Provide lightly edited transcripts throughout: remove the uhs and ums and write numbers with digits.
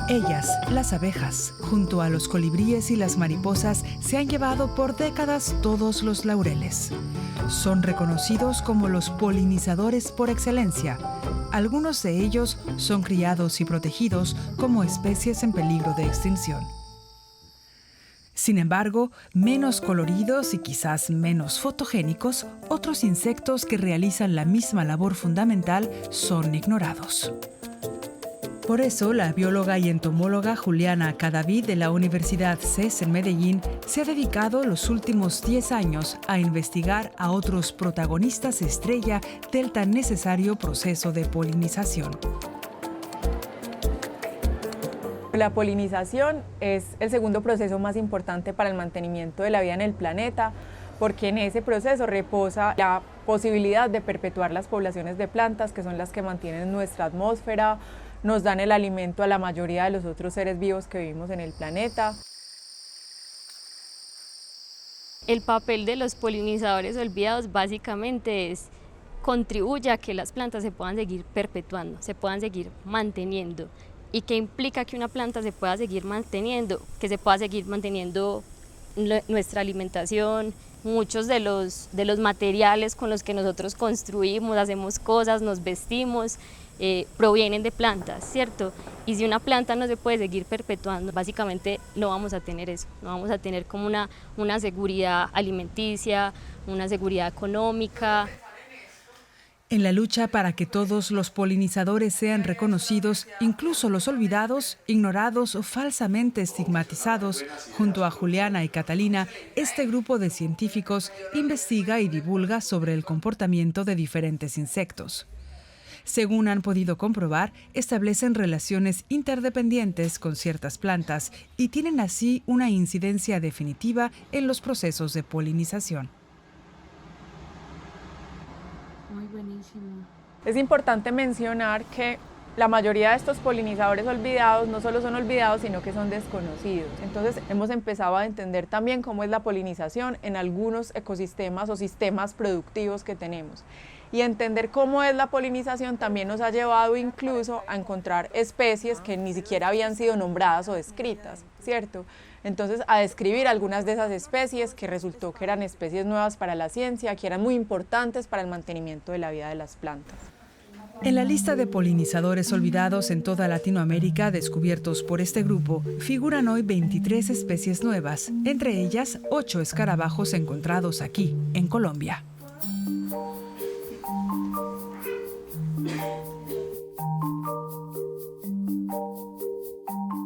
Ellas, las abejas, junto a los colibríes y las mariposas, se han llevado por décadas todos los laureles. Son reconocidos como los polinizadores por excelencia. Algunos de ellos son criados y protegidos como especies en peligro de extinción. Sin embargo, menos coloridos y quizás menos fotogénicos, otros insectos que realizan la misma labor fundamental son ignorados. Por eso, la bióloga y entomóloga Juliana Cadavid de la Universidad CES en Medellín se ha dedicado los últimos 10 años a investigar a otros protagonistas estrella del tan necesario proceso de polinización. La polinización es el segundo proceso más importante para el mantenimiento de la vida en el planeta, porque en ese proceso reposa la posibilidad de perpetuar las poblaciones de plantas, que son las que mantienen nuestra atmósfera, nos dan el alimento a la mayoría de los otros seres vivos que vivimos en el planeta. El papel de los polinizadores olvidados básicamente es contribuye a que las plantas se puedan seguir perpetuando, se puedan seguir manteniendo. ¿Y qué implica que una planta se pueda seguir manteniendo? Que se pueda seguir manteniendo nuestra alimentación, muchos de los materiales con los que nosotros construimos, hacemos cosas, nos vestimos, provienen de plantas, ¿cierto? Y si una planta no se puede seguir perpetuando, básicamente no vamos a tener eso, no vamos a tener como una seguridad alimenticia, una seguridad económica. En la lucha para que todos los polinizadores sean reconocidos, incluso los olvidados, ignorados o falsamente estigmatizados, junto a Juliana y Catalina, este grupo de científicos investiga y divulga sobre el comportamiento de diferentes insectos. Según han podido comprobar, establecen relaciones interdependientes con ciertas plantas y tienen así una incidencia definitiva en los procesos de polinización. Muy buenísimo. Es importante mencionar que la mayoría de estos polinizadores olvidados no solo son olvidados, sino que son desconocidos. Entonces hemos empezado a entender también cómo es la polinización en algunos ecosistemas o sistemas productivos que tenemos. Y entender cómo es la polinización también nos ha llevado incluso a encontrar especies que ni siquiera habían sido nombradas o descritas, ¿cierto? Entonces, a describir algunas de esas especies que resultó que eran especies nuevas para la ciencia, que eran muy importantes para el mantenimiento de la vida de las plantas. En la lista de polinizadores olvidados en toda Latinoamérica descubiertos por este grupo, figuran hoy 23 especies nuevas, entre ellas 8 escarabajos encontrados aquí, en Colombia.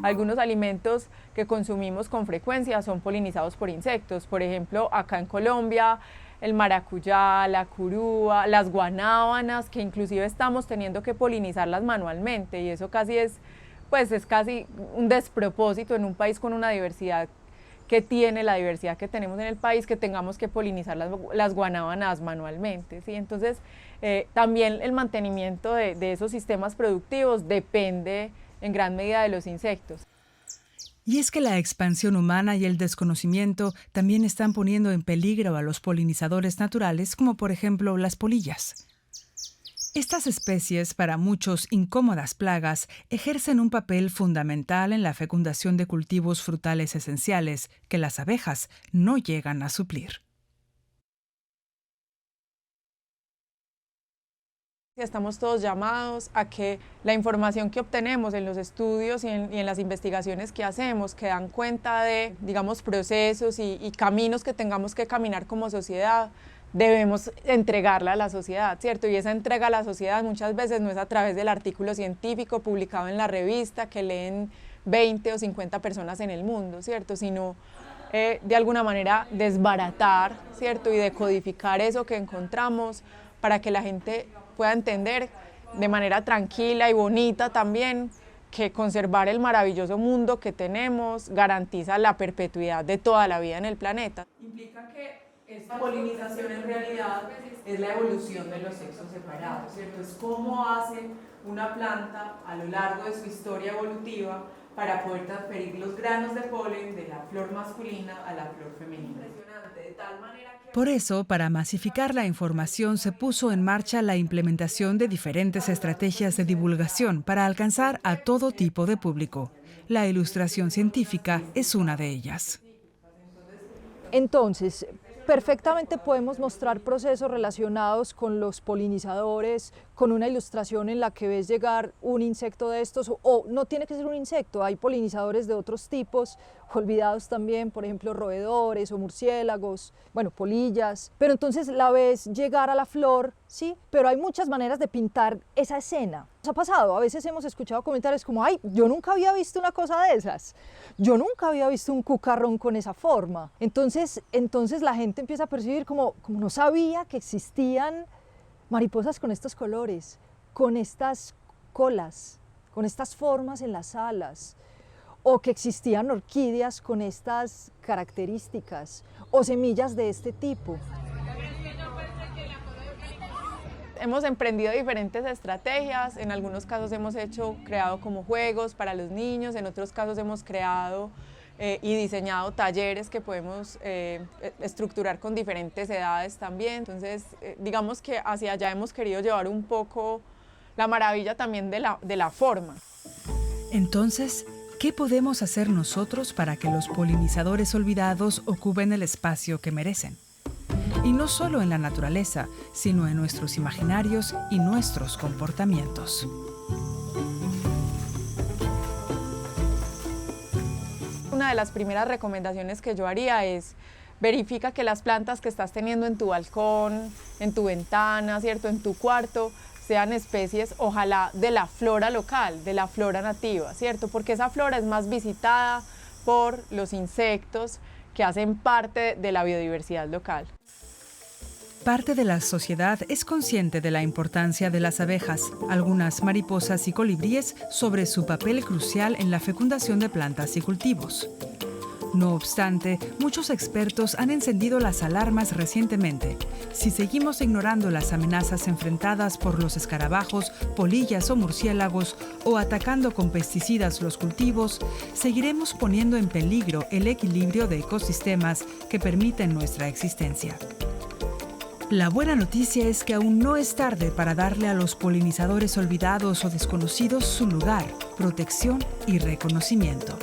Algunos alimentos que consumimos con frecuencia son polinizados por insectos. Por ejemplo, acá en Colombia, el maracuyá, la curúa, las guanábanas, que inclusive estamos teniendo que polinizarlas manualmente, y eso casi es casi un despropósito en un país con una diversidad que tiene la diversidad que tenemos en el país, que tengamos que polinizar las guanábanas manualmente, ¿sí? Entonces, también el mantenimiento de esos sistemas productivos depende en gran medida de los insectos. Y es que la expansión humana y el desconocimiento también están poniendo en peligro a los polinizadores naturales, como por ejemplo las polillas. Estas especies, para muchos incómodas plagas, ejercen un papel fundamental en la fecundación de cultivos frutales esenciales que las abejas no llegan a suplir. Estamos todos llamados a que la información que obtenemos en los estudios y en las investigaciones que hacemos, que dan cuenta de, digamos, procesos y caminos que tengamos que caminar como sociedad, debemos entregarla a la sociedad, ¿cierto? Y esa entrega a la sociedad muchas veces no es a través del artículo científico publicado en la revista que leen 20 o 50 personas en el mundo, ¿cierto? Sino de alguna manera desbaratar, ¿cierto? Y decodificar eso que encontramos para que la gente pueda entender de manera tranquila y bonita también que conservar el maravilloso mundo que tenemos garantiza la perpetuidad de toda la vida en el planeta. Implica que esta polinización en realidad es la evolución de los sexos separados, ¿cierto? Es cómo hace una planta a lo largo de su historia evolutiva para poder transferir los granos de polen de la flor masculina a la flor femenina. De tal manera que... Por eso, para masificar la información, se puso en marcha la implementación de diferentes estrategias de divulgación para alcanzar a todo tipo de público. La ilustración científica es una de ellas. Entonces, perfectamente podemos mostrar procesos relacionados con los polinizadores, con una ilustración en la que ves llegar un insecto de estos, o no tiene que ser un insecto, hay polinizadores de otros tipos, olvidados también, por ejemplo, roedores o murciélagos, bueno, polillas, pero entonces la ves llegar a la flor, sí, pero hay muchas maneras de pintar esa escena. Nos ha pasado, a veces hemos escuchado comentarios como, ay, yo nunca había visto una cosa de esas, yo nunca había visto un cucarrón con esa forma. Entonces la gente empieza a percibir como no sabía que existían mariposas con estos colores, con estas colas, con estas formas en las alas, o que existían orquídeas con estas características, o semillas de este tipo. Hemos emprendido diferentes estrategias, en algunos casos hemos creado como juegos para los niños, en otros casos hemos creado y diseñado talleres que podemos estructurar con diferentes edades también. Entonces, digamos que hacia allá hemos querido llevar un poco la maravilla también de la forma. Entonces, ¿qué podemos hacer nosotros para que los polinizadores olvidados ocupen el espacio que merecen? Y no solo en la naturaleza, sino en nuestros imaginarios y nuestros comportamientos. Una de las primeras recomendaciones que yo haría es verifica que las plantas que estás teniendo en tu balcón, en tu ventana, ¿cierto?, en tu cuarto, sean especies, ojalá, de la flora local, de la flora nativa, ¿cierto? Porque esa flora es más visitada por los insectos que hacen parte de la biodiversidad local. Parte de la sociedad es consciente de la importancia de las abejas, algunas mariposas y colibríes sobre su papel crucial en la fecundación de plantas y cultivos. No obstante, muchos expertos han encendido las alarmas recientemente. Si seguimos ignorando las amenazas enfrentadas por los escarabajos, polillas o murciélagos, o atacando con pesticidas los cultivos, seguiremos poniendo en peligro el equilibrio de ecosistemas que permiten nuestra existencia. La buena noticia es que aún no es tarde para darle a los polinizadores olvidados o desconocidos su lugar, protección y reconocimiento.